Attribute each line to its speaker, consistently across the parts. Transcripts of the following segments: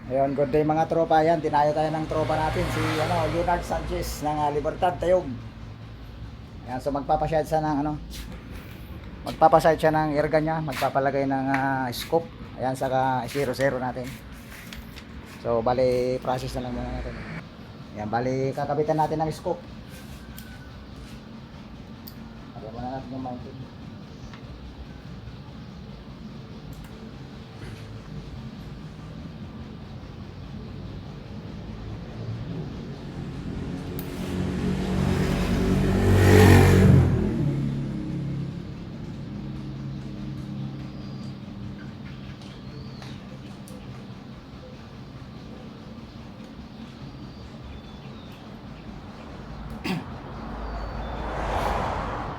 Speaker 1: Ayun, good day mga tropa. Yan, tinayo tayo ng tropa natin si Leonard Sanchez ng Libertad Tayog. Yan, so magpapaside siya ng magpapaside siya ng erga niya, magpapalagay ng scoop. Ayan, saka 0-0 natin. So bali process na lang muna natin. Yan, bali kakabitan natin ng scoop. Lagyan muna natin yung mounting.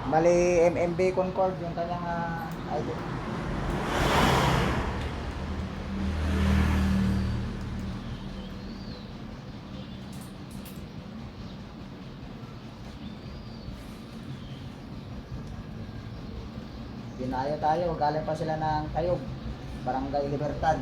Speaker 1: Bali, MMB Concord yung kanyang ID. Dinayo tayo, galing pa sila ng Tayog, Barangay Libertad.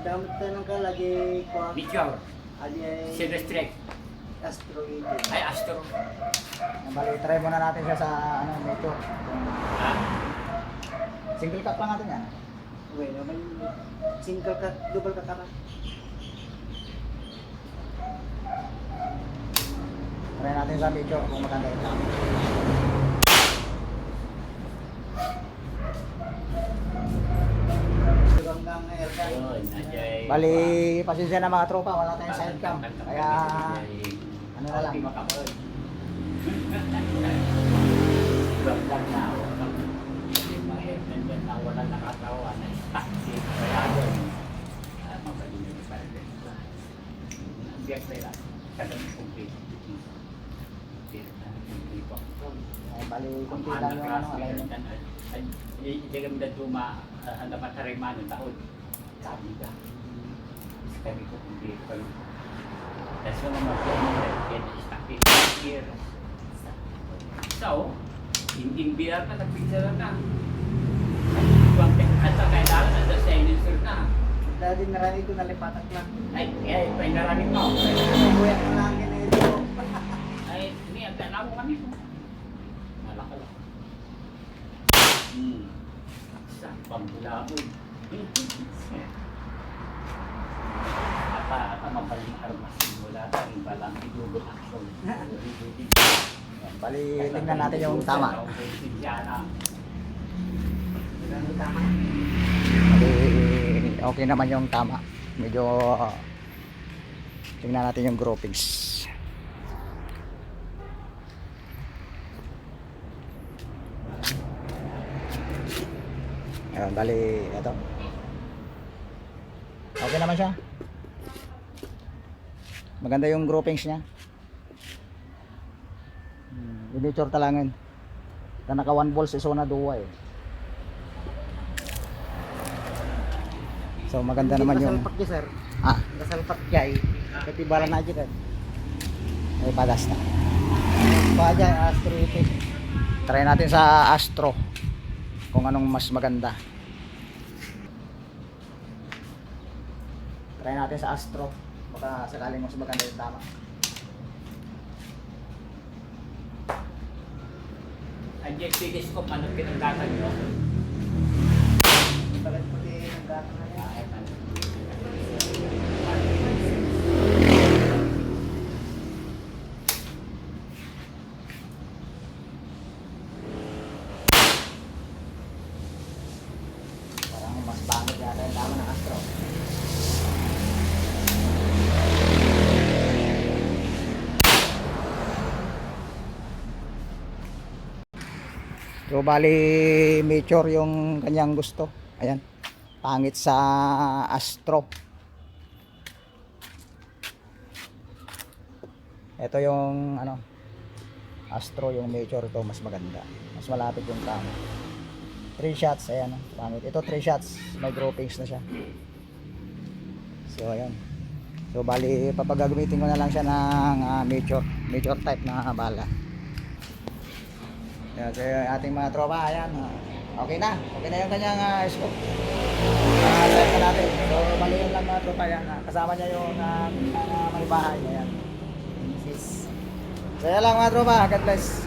Speaker 2: Damot tanong ka lagi ko
Speaker 3: Meteor,
Speaker 2: ali ay
Speaker 3: Silvestre,
Speaker 2: asteroid.
Speaker 3: ay Astro.
Speaker 1: Bali, try muna natin siya sa medyo.
Speaker 3: Ah,
Speaker 1: Single cut lang natin yan.
Speaker 2: Bueno, naman single ka, double ka kama.
Speaker 1: Try natin sa medyo kung maganda yung sound.
Speaker 2: Hanggang airgun.
Speaker 3: yun, nandiyan.
Speaker 1: Bali, pasensya na mga tropa, wala tayong side cam. Kaya, ano na lang.
Speaker 3: Hindi makapag. Ibang lang na ako. Yung mga airmen dyan na wala nakatawa na taxi. Kaya doon, mabalin yung parang biyak na lang. Kadang complete.
Speaker 1: Ay, bali, kunti lang yung alignment.
Speaker 3: Hindi kami na dapat tarima ng taon. Sabi ka. Kami ko kung di ko. That's one of my friends that get stuck here. So, in beer na nagpicture na. At sa kailangan na sa sensor na.
Speaker 2: Dati narinig ko nalipatak lang.
Speaker 3: Ay, pinaraning mo.
Speaker 2: Buyak na lang ginito.
Speaker 3: Ay, ini ang tanaw mo kami. Malaka lang. Sa pambulabog. Apa mabaling armasin mula tayong balang idugot action.
Speaker 1: Bali, tingnan natin yung tama. Bali, okay naman yung tama. Medyo, tingnan natin yung groupings. Ayan, bali, ito. Okay naman siya. Maganda yung groupings niya. Miniature talangin. Ka naka 1 volts iso na duwa eh. So maganda naman yung
Speaker 2: Kasalpak niya, sir. Kasalpak niya eh. Katibala na dyan.
Speaker 1: may padas na.
Speaker 2: Pa dyan, asteroid.
Speaker 1: Try natin sa Astro kung anong mas maganda. Try natin sa Astro. Baka sakaling mas maganda yung tama.
Speaker 3: Andiyan telescope, ano pinagdatan nyo?
Speaker 2: Bakit pati ang gata na yan?
Speaker 3: Ay, ano.
Speaker 1: Ayan, tama ng Astro. So bali mature yung kanyang gusto. Ayan. Pangit sa Astro. Ito yung ano Astro yung mature, ito mas maganda. Mas malapit yung tama. 3 shots, ayan. Pangit. Ito 3 shots. May groupings na siya. So ayan. So bali papagagamitin ko na lang siya ng mature type na bala. Ayan, so yung ating mga tropa, ayan. Okay na yung kanyang scope. Set na natin. So bali yun lang mga tropa, ayan. Kasama niya yung may bahay, ayan. So yan lang mga tropa, God bless.